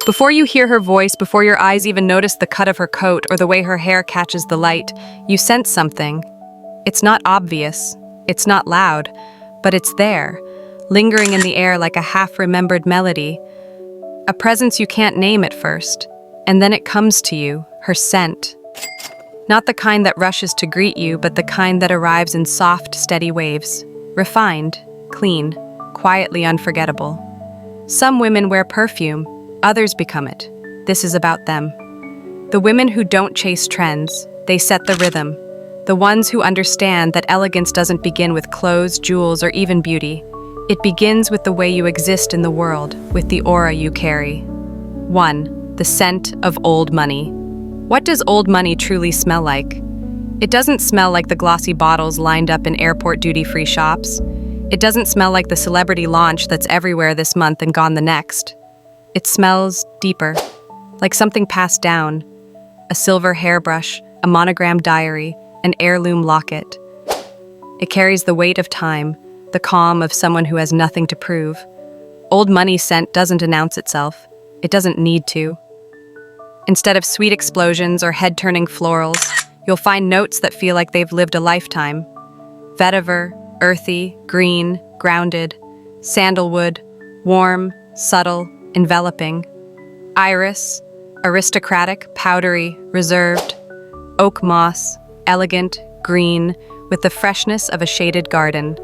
Before you hear her voice, before your eyes even notice the cut of her coat or the way her hair catches the light, you sense something. It's not obvious, it's not loud, but it's there, lingering in the air like a half-remembered melody. A presence you can't name at first, and then it comes to you, her scent. Not the kind that rushes to greet you, but the kind that arrives in soft, steady waves. Refined, clean, quietly unforgettable. Some women wear perfume, others become it. This is about them. The women who don't chase trends, they set the rhythm. The ones who understand that elegance doesn't begin with clothes, jewels, or even beauty. It begins with the way you exist in the world, with the aura you carry. 1. The scent of old money. What does old money truly smell like? It doesn't smell like the glossy bottles lined up in airport duty-free shops. It doesn't smell like the celebrity launch that's everywhere this month and gone the next. It smells deeper, like something passed down. A silver hairbrush, a monogrammed diary, an heirloom locket. It carries the weight of time, the calm of someone who has nothing to prove. Old money scent doesn't announce itself. It doesn't need to. Instead of sweet explosions or head-turning florals, you'll find notes that feel like they've lived a lifetime. Vetiver, earthy, green, grounded. Sandalwood, warm, subtle, enveloping. Iris, aristocratic, powdery, reserved. Oak moss, elegant, green, with the freshness of a shaded garden.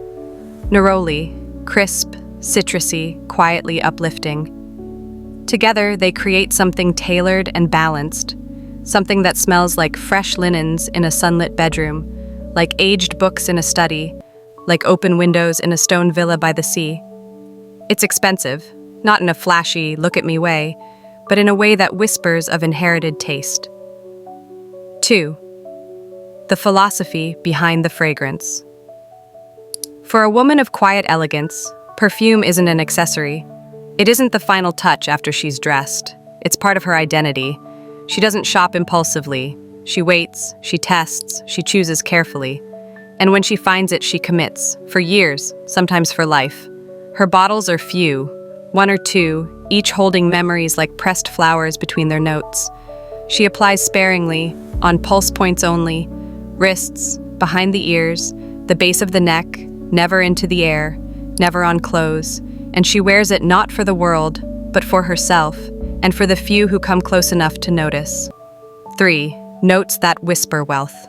Neroli, crisp, citrusy, quietly uplifting. Together, they create something tailored and balanced, something that smells like fresh linens in a sunlit bedroom, like aged books in a study, like open windows in a stone villa by the sea. It's expensive, not in a flashy, look-at-me way, but in a way that whispers of inherited taste. 2. The philosophy behind the fragrance. For a woman of quiet elegance, perfume isn't an accessory. It isn't the final touch after she's dressed. It's part of her identity. She doesn't shop impulsively. She waits, she tests, she chooses carefully. And when she finds it, she commits, for years, sometimes for life. Her bottles are few, 1 or 2, each holding memories like pressed flowers between their notes. She applies sparingly, on pulse points only, wrists, behind the ears, the base of the neck, never into the air, never on clothes, and she wears it not for the world, but for herself, and for the few who come close enough to notice. 3. Notes that whisper wealth.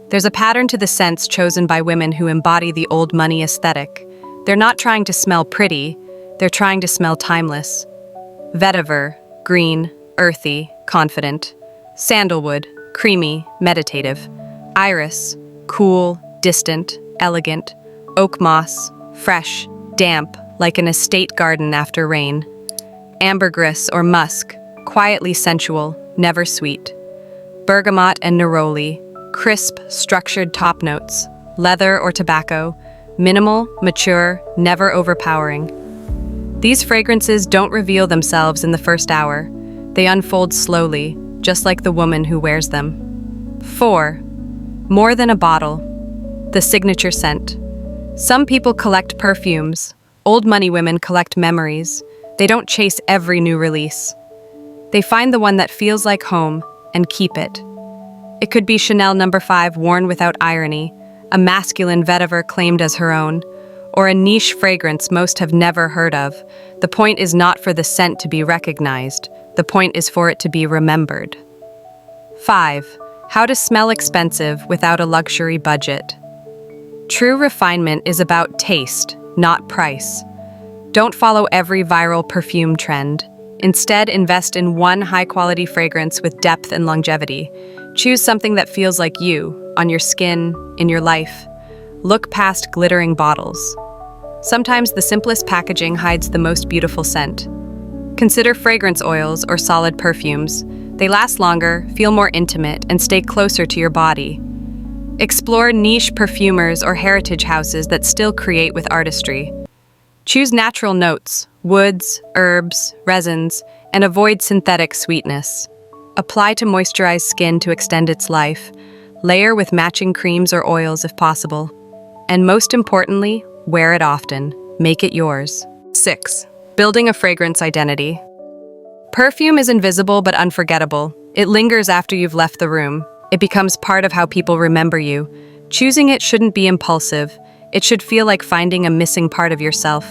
There's a pattern to the scents chosen by women who embody the old money aesthetic. They're not trying to smell pretty, they're trying to smell timeless. Vetiver, green, earthy, confident. Sandalwood, creamy, meditative. Iris, cool, distant, elegant. Oak moss, fresh, damp, like an estate garden after rain. Ambergris or musk, quietly sensual, never sweet. Bergamot and neroli, crisp, structured top notes. Leather or tobacco, minimal, mature, never overpowering. These fragrances don't reveal themselves in the first hour. They unfold slowly, just like the woman who wears them. 4. More than a bottle. The signature scent. Some people collect perfumes. Old money women collect memories. They don't chase every new release. They find the one that feels like home and keep it. It could be Chanel No. 5 worn without irony, a masculine vetiver claimed as her own, or a niche fragrance most have never heard of. The point is not for the scent to be recognized. The point is for it to be remembered. 5. How to smell expensive without a luxury budget. True refinement is about taste, not price. Don't follow every viral perfume trend. Instead, invest in one high-quality fragrance with depth and longevity. Choose something that feels like you, on your skin, in your life. Look past glittering bottles. Sometimes the simplest packaging hides the most beautiful scent. Consider fragrance oils or solid perfumes. They last longer, feel more intimate, and stay closer to your body. Explore niche perfumers or heritage houses that still create with artistry. Choose natural notes, woods, herbs, resins, and avoid synthetic sweetness. Apply to moisturize skin to extend its life. Layer with matching creams or oils if possible. And most importantly, wear it often. Make it yours. 6. Building a fragrance identity. Perfume is invisible but unforgettable. It lingers after you've left the room. It becomes part of how people remember you. Choosing it shouldn't be impulsive. It should feel like finding a missing part of yourself.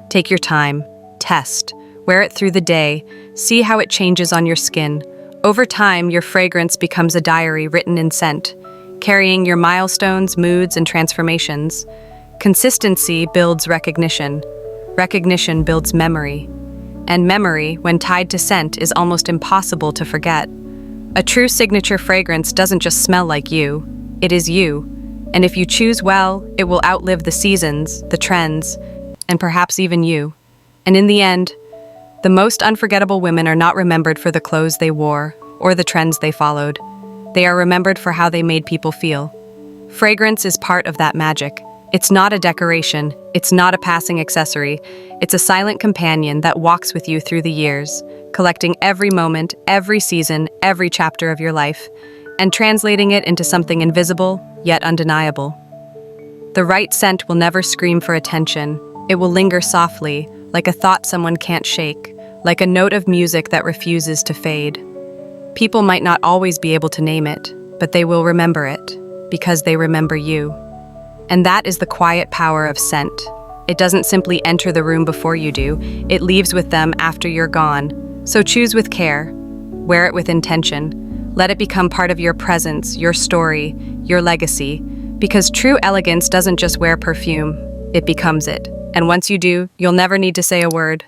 Take your time. Test. Wear it through the day. See how it changes on your skin. Over time, your fragrance becomes a diary written in scent, carrying your milestones, moods, and transformations. Consistency builds recognition. Recognition builds memory. And memory, when tied to scent, is almost impossible to forget. A true signature fragrance doesn't just smell like you, it is you. And if you choose well, it will outlive the seasons, the trends, and perhaps even you. And in the end, the most unforgettable women are not remembered for the clothes they wore or the trends they followed. They are remembered for how they made people feel. Fragrance is part of that magic. It's not a decoration, it's not a passing accessory. It's a silent companion that walks with you through the years, collecting every moment, every season, every chapter of your life, and translating it into something invisible, yet undeniable. The right scent will never scream for attention. It will linger softly, like a thought someone can't shake, like a note of music that refuses to fade. People might not always be able to name it, but they will remember it, because they remember you. And that is the quiet power of scent. It doesn't simply enter the room before you do, it leaves with them after you're gone. So choose with care, wear it with intention, let it become part of your presence, your story, your legacy, because true elegance doesn't just wear perfume, it becomes it. And once you do, you'll never need to say a word.